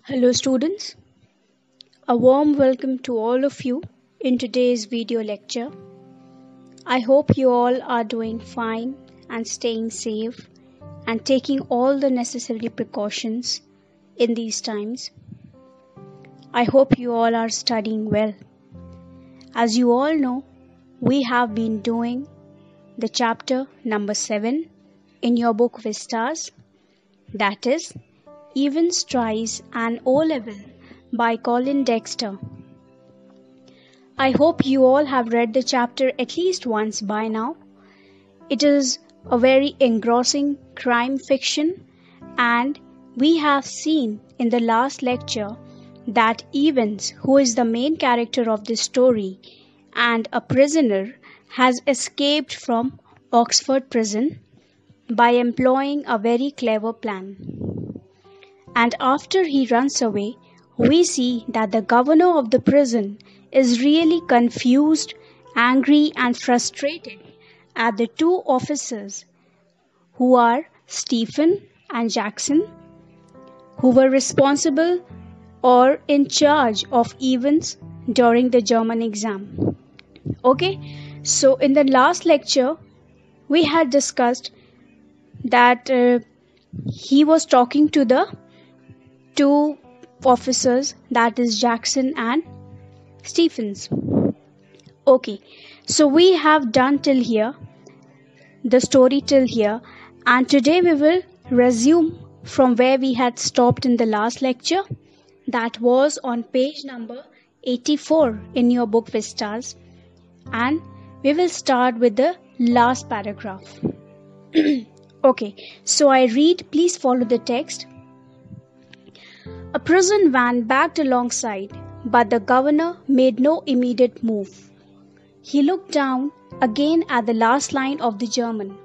Hello students, a warm welcome to all of you in today's video lecture. I hope you all are doing fine and staying safe and taking all the necessary precautions in these times. I hope you all are studying well. As you all know, we have been doing the chapter number 7 in your book Vistas, that is Evans Tries an O-Level by Colin Dexter. I hope you all have read the chapter at least once by now. It is a very engrossing crime fiction, and we have seen in the last lecture that Evans, who is the main character of this story and a prisoner, has escaped from Oxford prison by employing a very clever plan. And after he runs away, we see that the governor of the prison is really confused, angry and frustrated at the two officers who are Stephen and Jackson, who were responsible or in charge of Evans during the German exam. Okay, so in the last lecture, we had discussed that he was talking to the two officers, that is Jackson and Stephens. Okay, so we have done till here, the story till here, and today we will resume from where we had stopped in the last lecture. That was on page number 84 in your book Vistas, and we will start with the last paragraph. Okay, so I read, please follow the text. A prison van backed alongside, but the governor made no immediate move. He looked down again at the last line of the German.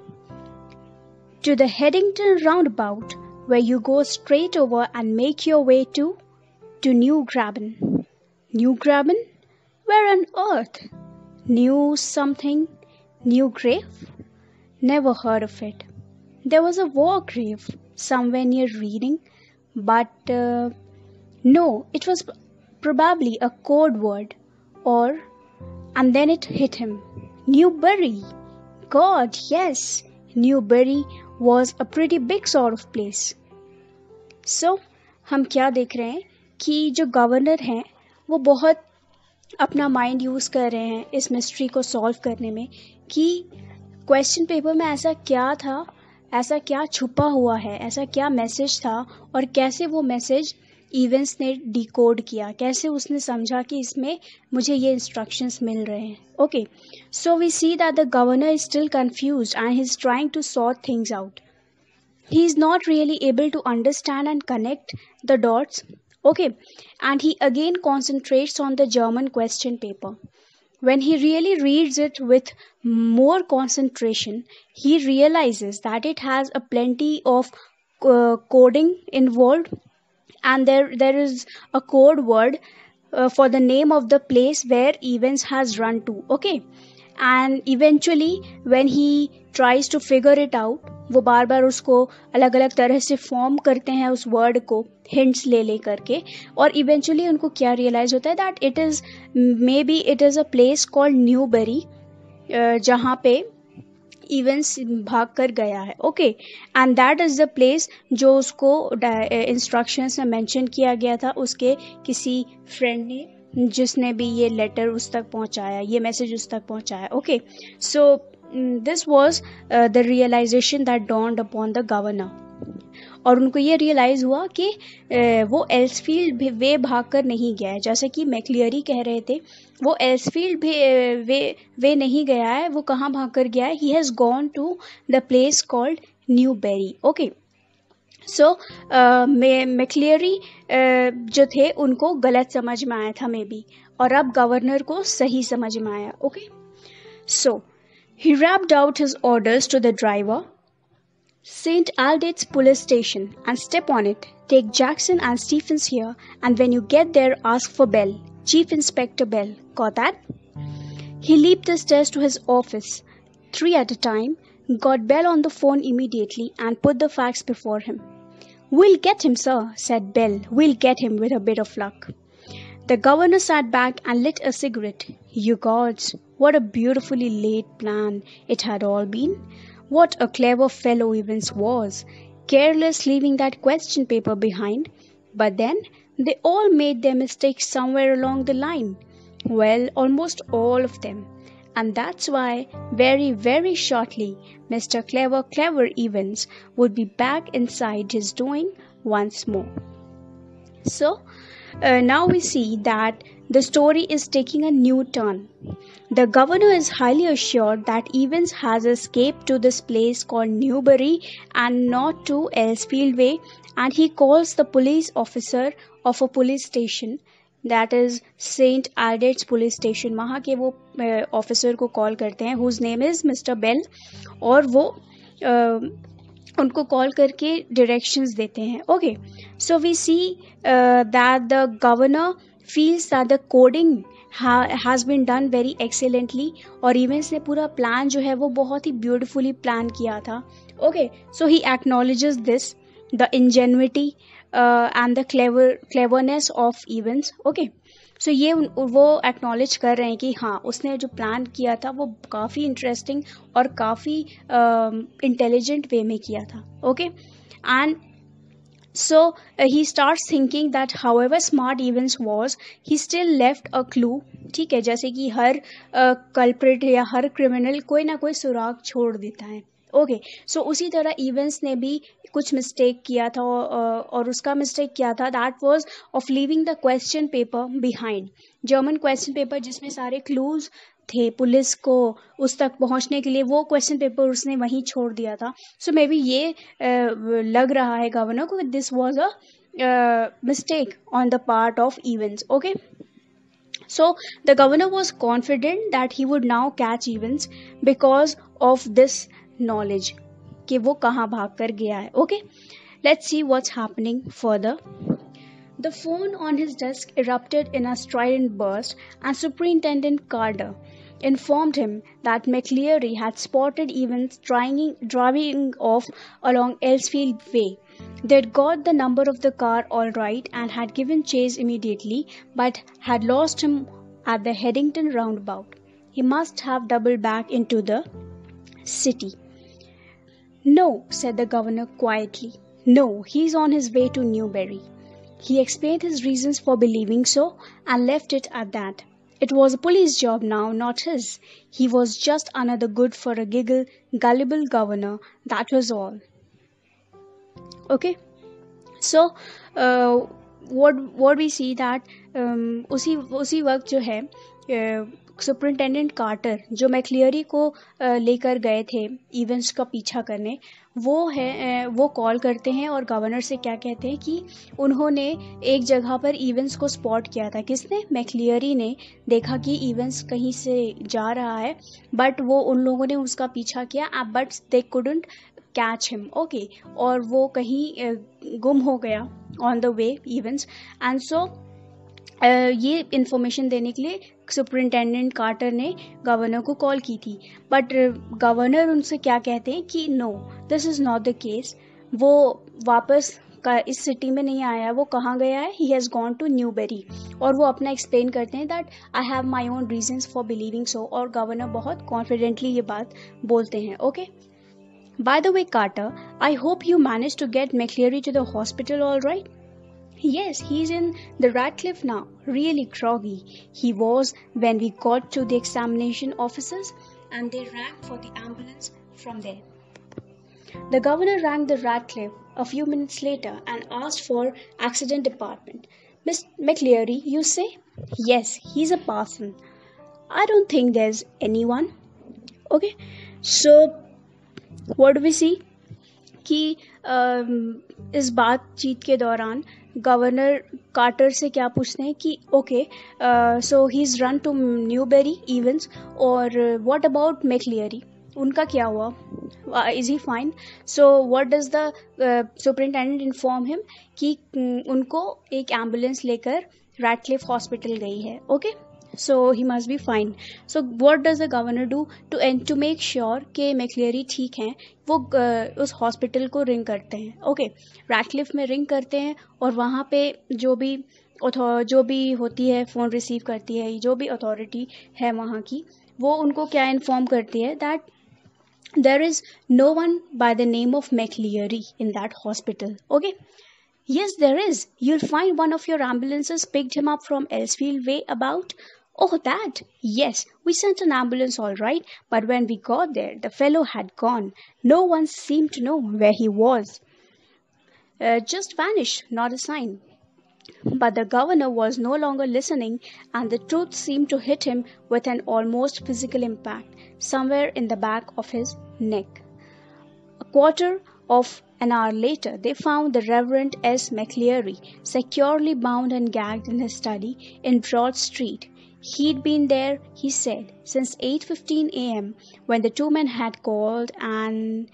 To the Headington roundabout, where you go straight over and make your way to New Graben. New Graben? Where on earth? New something? New grave? Never heard of it. There was a war grave somewhere near Reading, but no, it was probably a code word, and then it hit him. Newbury. God, yes, Newbury was a pretty big sort of place. So, हम क्या देख रहे हैं कि जो governor हैं वो बहुत अपना माइंड यूज़ कर रहे हैं इस मिस्ट्री को सॉल्व करने में कि क्वेश्चन पेपर में ऐसा क्या था, ऐसा क्या छुपा हुआ है, ऐसा क्या मैसेज था और कैसे वो मैसेज इवेंट्स ने डिकोड किया, कैसे उसने समझा कि इसमें मुझे ये इंस्ट्रक्शंस मिल रहे हैं. Okay, so we see that the governor is still confused and he is trying to sort things out. He is not really able to understand and connect the dots. Okay, and he again concentrates on the German question paper. When he really reads it with more concentration, he realizes that it has a plenty of coding involved, and there is a code word for the name of the place where Evans has run to. Okay, and eventually when he tries to figure it out, वो बार बार उसको अलग अलग तरह से form करते हैं उस word को हिंट्स ले करके, और इवेंचुअली उनको क्या रियलाइज होता है that it is may be it is a place called Newbery, जहाँ पे इवेंट्स भाग कर गया है. Okay, and that is the place जो उसको इंस्ट्रक्शंस में मेंशन किया गया था उसके किसी फ्रेंड ने, जिसने भी ये लेटर उस तक पहुंचाया, ये मैसेज उस तक पहुंचाया. Okay, so this was the realization that dawned upon the governor. और उनको ये रियलाइज़ हुआ कि वो एल्सफील्ड वे भाग कर नहीं गया है, जैसे कि मैक्लियरी कह रहे थे, वो एल्सफील्ड वे नहीं गया है. वो कहाँ भाग कर गया है? He has gone to the place called Newbury. Okay, so McCleary जो थे उनको गलत समझ में आया था मे बी, और अब गवर्नर को सही समझ में आया. Okay, so he rapped out his orders to the driver. St. Aldate's police station, and step on it. Take Jackson and Stephens here, and when you get there, ask for Bell, Chief Inspector Bell. Got that? He leaped the stairs to his office, 3 at a time, got Bell on the phone immediately, and put the facts before him. We'll get him, sir, said Bell. We'll get him with a bit of luck. The governor sat back and lit a cigarette. You gods, what a beautifully laid plan it had all been. What a clever fellow Evans was, careless leaving that question paper behind. But then they all made their mistakes somewhere along the line. Well, almost all of them. And that's why very, very shortly Mr. Clever Evans would be back inside his doing once more. So, now we see that the story is taking a new turn. The governor is highly assured that Evans has escaped to this place called Newbury and not to Elsfield Way, and he calls the police officer of a police station, that is St. Aldate's police station. वहाँ के वो officer को call करते हैं, whose name is Mr. Bell, और वो उनको call करके डायरेक्शंस देते हैं. Okay, so we see that the governor feels that the coding has been done very excellently, और इवेंट्स ने पूरा प्लान जो है वो बहुत ही ब्यूटिफुली प्लान किया था. Okay, so he acknowledges this, the ingenuity and the cleverness of events. Okay, so ये वो एक्नॉलेज कर रहे हैं कि हाँ, उसने जो प्लान किया था वो काफ़ी इंटरेस्टिंग और काफ़ी इंटेलिजेंट वे में किया था. Okay, and so he starts thinking that however smart Evans was, he still left a clue. ठीक है, जैसे कि हर कल्प्रिट या हर क्रिमिनल कोई ना कोई सुराग छोड़ देता है. ओके, सो उसी तरह इवेंट्स ने भी कुछ मिस्टेक किया था, और उसका मिस्टेक क्या था, that was of leaving the question paper behind. German question paper जिसमें सारे क्लूज थे पुलिस को उस तक पहुंचने के लिए, वो क्वेश्चन पेपर उसने वहीं छोड़ दिया था. सो मे बी ये लग रहा है गवर्नर को this was a mistake on the part of events. Okay, so the governor was confident that he would now catch Evans because of this knowledge कि वो कहाँ भाग कर गया है. Okay, let's see what's happening further. The phone on his desk erupted in a strident burst, and Superintendent Carter informed him that McLeary had spotted Evans driving off along Elsfield Way. They'd got the number of the car all right and had given chase immediately, but had lost him at the Headington roundabout. He must have doubled back into the city. No, said the governor quietly. No, he's on his way to Newbury. He explained his reasons for believing so and left it at that. It was a police job now, not his. He was just another good for a gullible governor, that was all. Okay, so what we see that उसी वक्त जो है superintendent quarter जो मैक्लियरी को लेकर गए थे events का पीछा करने, वो कॉल करते हैं और गवर्नर से क्या कहते हैं कि उन्होंने एक जगह पर इवेंट्स को स्पॉट किया था. किसने? मैक्लियरी ने देखा कि इवेंट्स कहीं से जा रहा है, बट वो उन लोगों ने उसका पीछा किया, but they couldn't catch him. Okay, और वो कहीं गुम हो गया on the way Evans. And so ये इन्फॉर्मेशन देने के लिए सुपरिटेंडेंट कार्टर ने गवर्नर को कॉल की थी, बट गवर्नर उनसे क्या कहते हैं कि no, this is not the case. वो वापस इस सिटी में नहीं आया, वो कहाँ गया है? He has gone to Newbury. और वो अपना एक्सप्लेन करते हैं that I have my own reasons for believing so, और गवर्नर बहुत कॉन्फिडेंटली ये बात बोलते हैं. Okay, by the way Carter, I hope you manage to get McCleary to the hospital all right. Yes, he's in the Ratcliffe now, really groggy. He was when we got to the examination officers and they rang for the ambulance from there. The governor rang the Ratcliffe a few minutes later and asked for accident department. Miss McLeary, you say? Yes, he's a parson. I don't think there's anyone. Okay, so what do we see? कि इस बातचीत के दौरान governor quarter से क्या पूछते हैं कि okay, so he is run to Newbury Evans, और व्हाट अबाउट मैक्लियरी, उनका क्या हुआ, is he fine? So what does the superintendent inform him कि उनको एक एम्बुलेंस लेकर रैटक्लिफ हॉस्पिटल गई है. Okay, so he must be fine. So what does the governor do to make sure कि मैक्लियरी ठीक हैं? वो उस हॉस्पिटल को रिंग करते हैं. ओके, रैटक्लिफ में रिंग करते हैं और वहाँ पे जो भी होती है, फ़ोन रिसीव करती है, जो भी अथॉरिटी है वहाँ की, वो उनको क्या इन्फॉर्म करती है that there is no one by the name of McLeary in that hospital. Okay. Yes, there is. You'll find one of your ambulances picked him up from Elsfield Way about. Oh, that? Yes, we sent an ambulance all right, but when we got there, the fellow had gone. No one seemed to know where he was. Just vanished, not a sign. But the governor was no longer listening, and the truth seemed to hit him with an almost physical impact, somewhere in the back of his neck. A quarter of an hour later, they found the Reverend S. McLeary securely bound and gagged in his study in Broad Street. He'd been there, he said, since 8:15 a.m. when the two men had called, and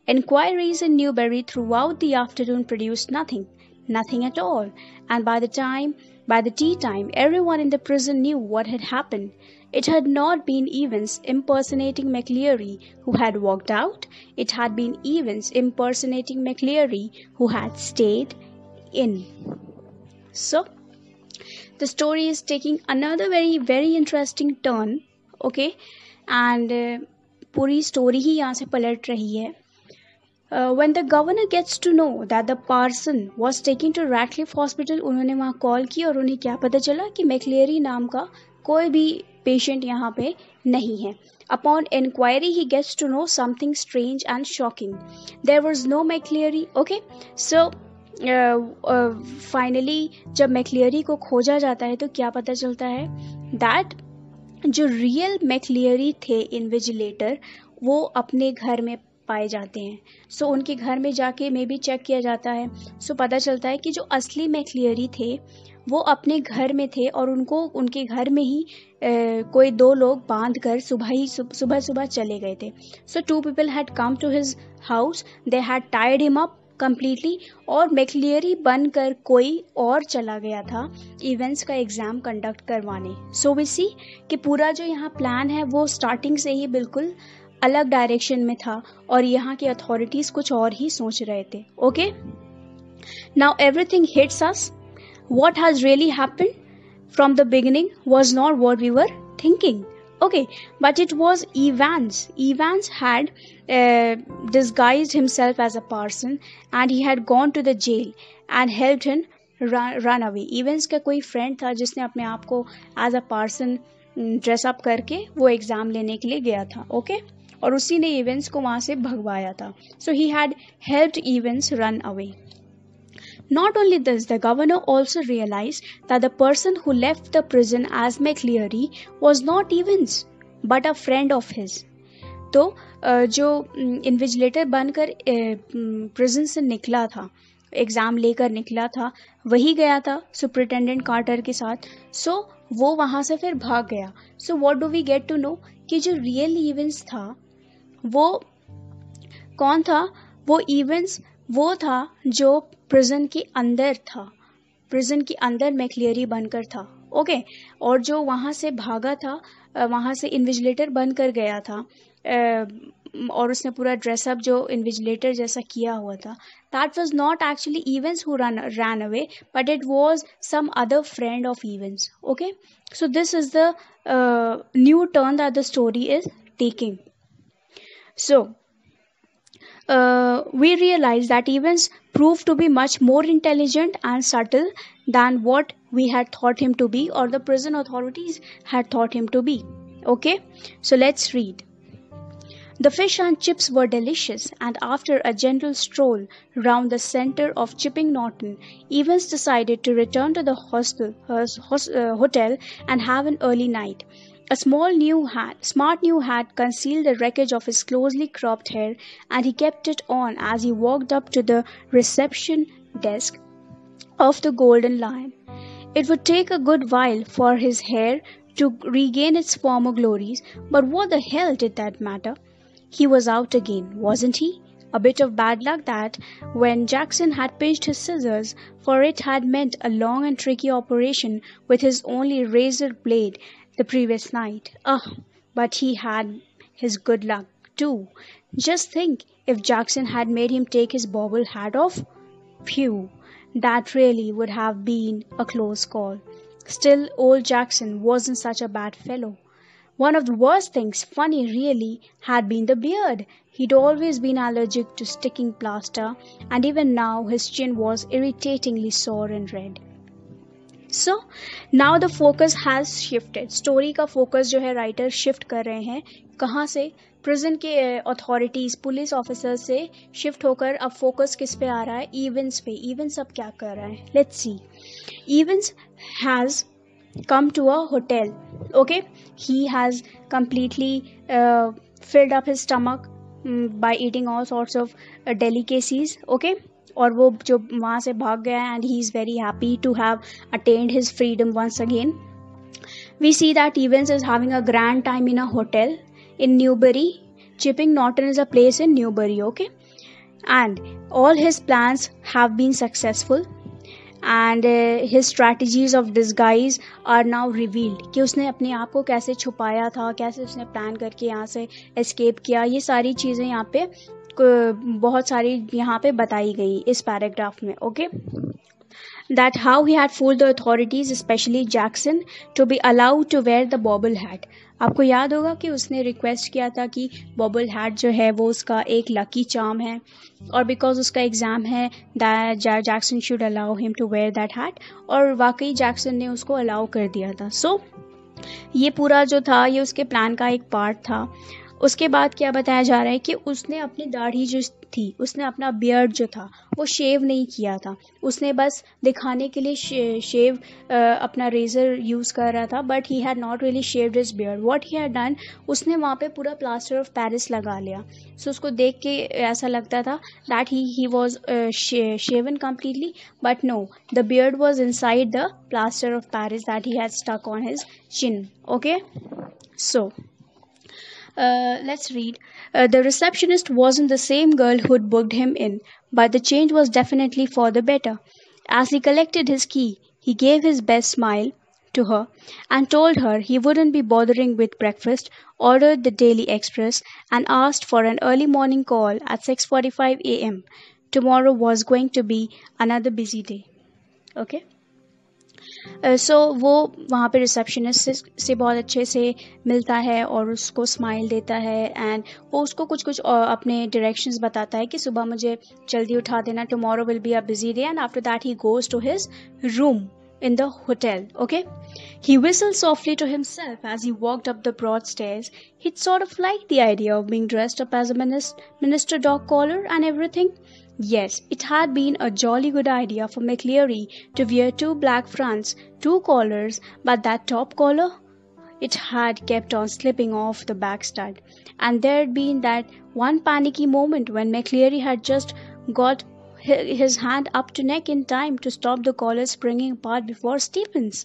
inquiries in Newbury throughout the afternoon produced nothing at all. And by the tea time, everyone in the prison knew what had happened. It had not been Evans impersonating McLeary who had walked out. It had been Evans impersonating McLeary who had stayed in. So, the story is taking another very, very interesting turn. Okay, and पूरी story ही यहाँ से पलट रही है. When the governor gets to know that the parson was taken to Ratcliffe Hospital, उन्होंने वहाँ call की और उन्हें क्या पता चला कि मैक्लेरी नाम का कोई भी पेशेंट यहाँ पे नहीं है. Upon inquiry, he gets to know something strange and shocking. There was no McLeary. Okay, so finally जब मैक्लियरी को खोजा जाता है तो क्या पता चलता है दैट जो रियल मैक्लियरी थे इन्विजिलेटर वो अपने घर में पाए जाते हैं. सो उनके घर में जाके मे भी चेक किया जाता है. सो पता चलता है कि जो असली मैक्लियरी थे वो अपने घर में थे और उनको उनके घर में ही कोई दो लोग बांध कर सुबह चले गए थे. सो 2 people had come to his house. They had tied him up completely और मैक्लियरी बनकर कोई और चला गया था इवेंट्स का एग्ज़ाम कंडक्ट करवाने. सो वी सी कि पूरा जो यहाँ प्लान है वो स्टार्टिंग से ही बिल्कुल अलग डायरेक्शन में था और यहाँ की अथॉरिटीज़ कुछ और ही सोच रहे थे. Okay, now everything hits us. What has really happened from the beginning was not what we were thinking. Okay, but it was Evans. Evans had disguised himself as a parson and he had gone to the jail and helped him run away. Evans का कोई friend था जिसने अपने आप को as a parson dress up करके वो exam लेने के लिए गया था. Okay, और उसी ने Evans को वहाँ से भगवाया था. So he had helped Evans run away. Not only this, the governor also realized that the person who left the prison as McLeary was not Evans, but a friend of his. तो जो invigilator बनकर prison से निकला था, exam लेकर निकला था, वही गया था सुपरिटेंडेंट कार्टर के साथ. सो वो वहाँ से फिर भाग गया. So what do we get to know कि जो रियल इवेंट्स था वो कौन था? वो इवेंट्स वो था जो प्रिजन के अंदर था. प्रिजन के अंदर मैक्लियरी बनकर था. ओके, और जो वहाँ से भागा था, वहाँ से इन्विजिलेटर बनकर गया था और उसने पूरा ड्रेसअप जो इन्विजिलेटर जैसा किया हुआ था, that was not actually events who ran away, but it was some other friend of Evans. Okay, so this is the new turn that the story is taking. So we realize that Evans proved to be much more intelligent and subtle than what we had thought him to be or the prison authorities had thought him to be. Okay, so let's read. The fish and chips were delicious, and after a gentle stroll round the center of Chipping Norton, Evans decided to return to the hotel and have an early night. A smart new hat concealed the wreckage of his closely cropped hair, and he kept it on as he walked up to the reception desk of the Golden Lion. It would take a good while for his hair to regain its former glories, but what the hell did that matter? He was out again, wasn't he? A bit of bad luck that, when Jackson had pinched his scissors, for it had meant a long and tricky operation with his only razor blade the previous night. But he had his good luck too. Just think if Jackson had made him take his bobble hat off. Phew, that really would have been a close call. Still, old Jackson wasn't such a bad fellow. One of the worst things, funny really, had been the beard. He'd always been allergic to sticking plaster, and even now his chin was irritatingly sore and red. So now the focus has shifted. Story का focus जो है writer shift कर रहे हैं. कहाँ से? Prison के authorities, police officer से शिफ्ट होकर अब फोकस किस पे आ रहा है? इवेंट्स पे. इवेंट्स अब क्या कर रहा है? Let's see. Events has come to a hotel. Okay, he has completely filled up his stomach by eating all sorts of delicacies. Okay, और वो जो वहाँ से भाग गया and he is very happy to have attained his freedom once again. We see that Evans is having a grand time in a hotel in Newbury. Chipping Norton is a place in Newbury. Okay, and all his plans have been successful. And his strategies of disguise are now revealed. कि उसने अपने आप को कैसे छुपाया था, कैसे उसने प्लान करके यहाँ से एस्केप किया, ये सारी चीज़ें यहाँ पे बहुत सारी यहाँ पे बताई गई इस पैराग्राफ में. Okay, that how he had fooled the authorities, especially Jackson, to be allowed to wear the bobble hat. आपको याद होगा कि उसने रिक्वेस्ट किया था कि बॉबल हैट जो है वो उसका एक लकी चार्म है, और बिकॉज उसका एग्ज़ाम है that Jackson should allow him to wear that hat, और वाकई जैक्सन ने उसको अलाउ कर दिया था. सो ये पूरा जो था ये उसके प्लान का एक पार्ट था. उसके बाद क्या बताया जा रहा है कि उसने अपनी दाढ़ी जो थी, उसने अपना बियर्ड जो था वो शेव नहीं किया था. उसने बस दिखाने के लिए शेव अपना रेजर यूज़ कर रहा था, but he had not really shaved his beard. What he had done, उसने वहाँ पे पूरा प्लास्टर ऑफ पेरिस लगा लिया. सो उसको देख के ऐसा लगता था that he was shaven completely, but no, the beard was inside the plaster of Paris that he had stuck on his chin. Okay, so let's read. The receptionist wasn't the same girl who'd booked him in, but the change was definitely for the better. As he collected his key, he gave his best smile to her and told her he wouldn't be bothering with breakfast, ordered the Daily Express, and asked for an early morning call at 6:45 a.m. Tomorrow was going to be another busy day. Okay? सो वो वहाँ पे receptionist से बहुत अच्छे से मिलता है और उसको स्माइल देता है, एंड वो उसको कुछ कुछ अपने डायरेक्शंस बताता है कि सुबह मुझे जल्दी उठा देना, tomorrow will be a busy day, and after that he goes to his room in the hotel. Okay, he whistled softly to himself as he walked up the broad stairs. He'd sort of liked the idea of being dressed up as a minister dog collar and everything. Yes, it had been a jolly good idea for McCleary to wear 2 black fronts, 2 collars, but that top collar, it had kept on slipping off the back stud. And there'd been that one panicky moment when McCleary had just got his hand up to neck in time to stop the collar springing apart before Stevens.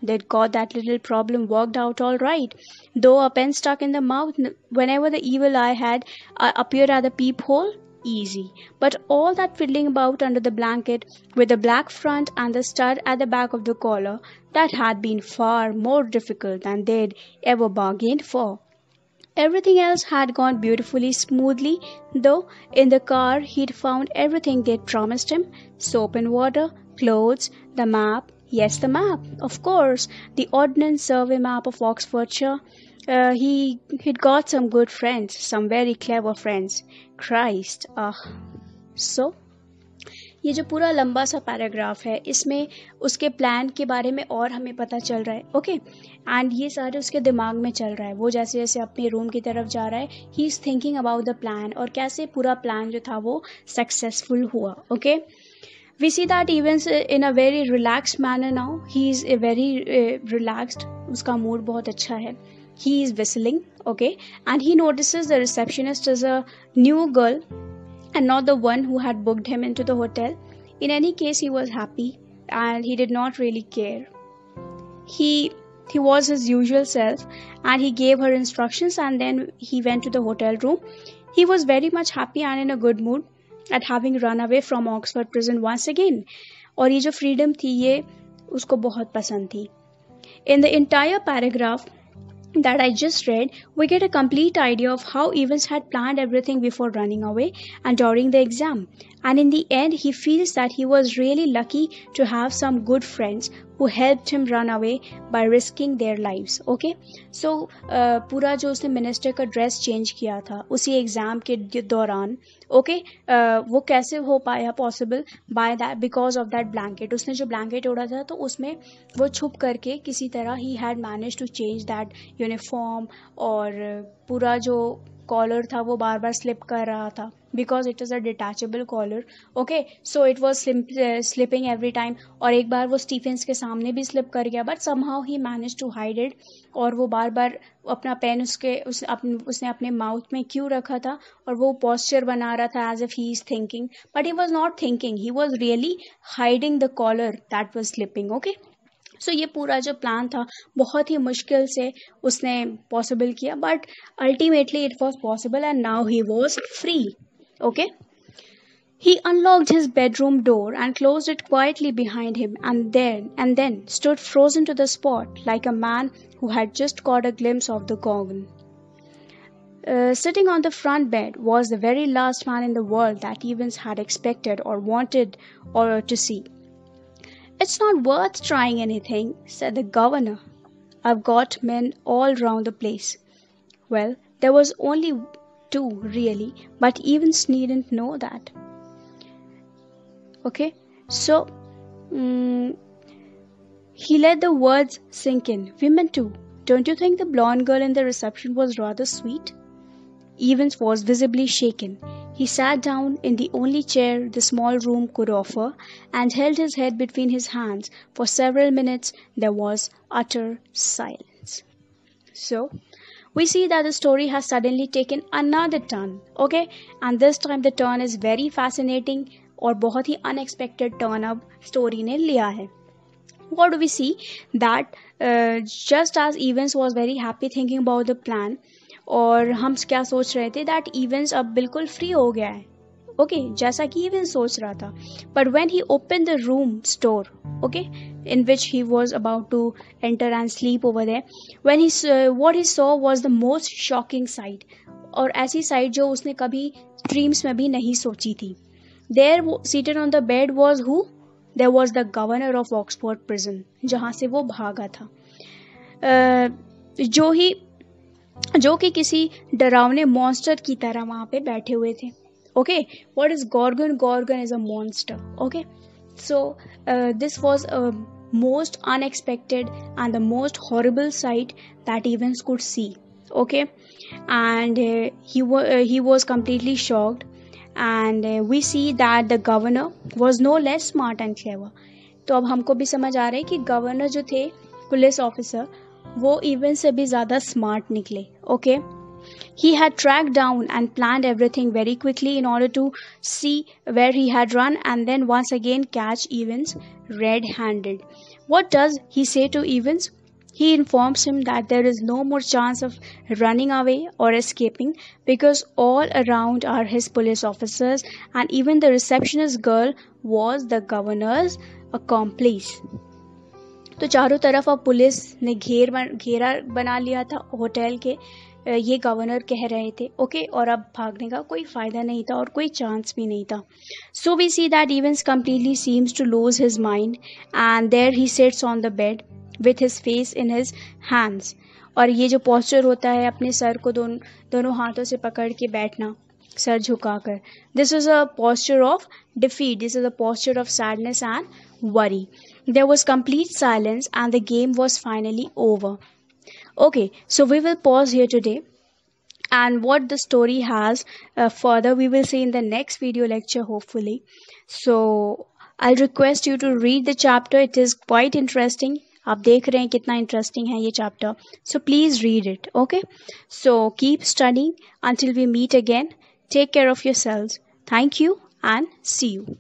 They'd got that little problem worked out all right, though a pen stuck in the mouth whenever the evil eye had appeared at the peephole. Easy. But all that fiddling about under the blanket with the black front and the stud at the back of the collar, that had been far more difficult than they'd ever bargained for. Everything else had gone beautifully smoothly, though in the car he'd found everything they'd promised him: soap and water, clothes, the map. Yes, the map, of course, the Ordnance Survey map of Oxfordshire. He'd got some good friends, some very clever friends. Christ, So, ये जो पूरा लंबा सा paragraph है इसमें उसके plan के बारे में और हमें पता चल रहा है. ओके, एंड ये सारे उसके दिमाग में चल रहा है. वो जैसे जैसे अपने रूम की तरफ जा रहा है, he is thinking about the plan, और कैसे पूरा प्लान जो था वो सक्सेसफुल हुआ. Okay, we see that Evans in a very relaxed manner now. He is a very relaxed. उसका मूड बहुत अच्छा है. He is whistling, okay, and he notices the receptionist is a new girl and not the one who had booked him into the hotel. In any case, he was happy and he did not really care. He was his usual self, and he gave her instructions, and then he went to the hotel room. He was very much happy and in a good mood at having run away from Oxford prison once again. और ये जो freedom थी ये उसको बहुत पसंद थी. In the entire paragraph that I just read, we get a complete idea of how Evans had planned everything before running away and during the exam. And in the end, he feels that he was really lucky to have some good friends who helped him run away by risking their lives. Okay, so पूरा जो उसने minister का dress change किया था उसी exam के दौरान, okay, वो कैसे हो पाया possible? By that, because of that blanket. उसने जो ब्लैंकेट ओढ़ा था तो उसमें वो छुप करके किसी तरह he had manage to change that uniform. और पूरा जो कॉलर था वो बार बार स्लिप कर रहा था because it is a detachable collar. Okay, so it was slipping every time. और एक बार वो स्टीफेंस के सामने भी स्लिप कर गया, but somehow he manage to hide it. और वो बार बार अपना पेन उसने अपने माउथ में क्यों रखा था, और वो पॉस्चर बना रहा था as if he is thinking, but he was not thinking, he was really hiding the collar that was slipping. Okay, so ये पूरा जो प्लान था बहुत ही मुश्किल से उसने पॉसिबल किया, but ultimately it was possible and now he was free. Okay, he unlocked his bedroom door and closed it quietly behind him, and then stood frozen to the spot like a man who had just caught a glimpse of the Gorgon. Sitting on the front bed was the very last man in the world that Evans had expected or wanted or to see. "It's not worth trying anything," said the governor. "I've got men all round the place." Well, there was only two, really, but Evans needn't know that. Okay, so he let the words sink in. "Women too. Don't you think the blonde girl in the reception was rather sweet?" Evans was visibly shaken. He sat down in the only chair the small room could offer and held his head between his hands. For several minutes there was utter silence. So, we see that the story has suddenly taken another turn, okay? And this time the turn is very fascinating, और बहुत ही unexpected turn अब story ने लिया है. What do we see? That just as Evans was very happy thinking about the plan, और हम क्या सोच रहे थे, दैट इवेंट्स अब बिल्कुल फ्री हो गया है. ओके, जैसा कि इवेंट्स सोच रहा था. But when he open the room store, okay, in which he was about to enter and sleep over there, when he what he saw was the most shocking sight, और ऐसी site जो उसने कभी dreams में भी नहीं सोची थी. There seated on the bed was who? There was the governor of Oxford prison, जहाँ से वो भागा था, जो कि किसी डरावने मॉन्स्टर की तरह वहां पे बैठे हुए थे. Okay, what is Gorgon? Gorgon is a monster. Okay, so this was a most unexpected and the most horrible sight that Evans could see. Okay, and he was completely shocked, and we see that the governor was no less smart and clever. तो अब हमको भी समझ आ रहा है कि governor जो थे, पुलिस ऑफिसर, वो इवेंट से भी ज़्यादा स्मार्ट निकले. Okay, he had tracked down and planned everything very quickly in order to see where he had run and then once again catch Evans red-handed. What does he say to Evans? He informs him that there is no more chance of running away or escaping because all around are his police officers, and even the receptionist girl was the governor's accomplice. तो चारों तरफ अब police ने घेरा बना लिया था hotel के, ये गवर्नर कह रहे थे. ओके, और अब भागने का कोई फायदा नहीं था और कोई चांस भी नहीं था. So we see that Evans completely seems to lose his mind and there he sits on the bed with his face in his hands. और ये जो पोस्चर होता है अपने सर को दोनों हाथों से पकड़ के बैठना, सर झुकाकर, this is a posture of defeat. This is a posture of sadness and worry. There was complete silence and the game was finally over. Okay, so we will pause here today, and what the story has further we will see in the next video lecture hopefully. So I'll request you to read the chapter. It is quite interesting. आप देख रहे हैं कितना interesting है ये chapter. So please read it. Okay, so keep studying until we meet again. Take care of yourselves. Thank you and see you.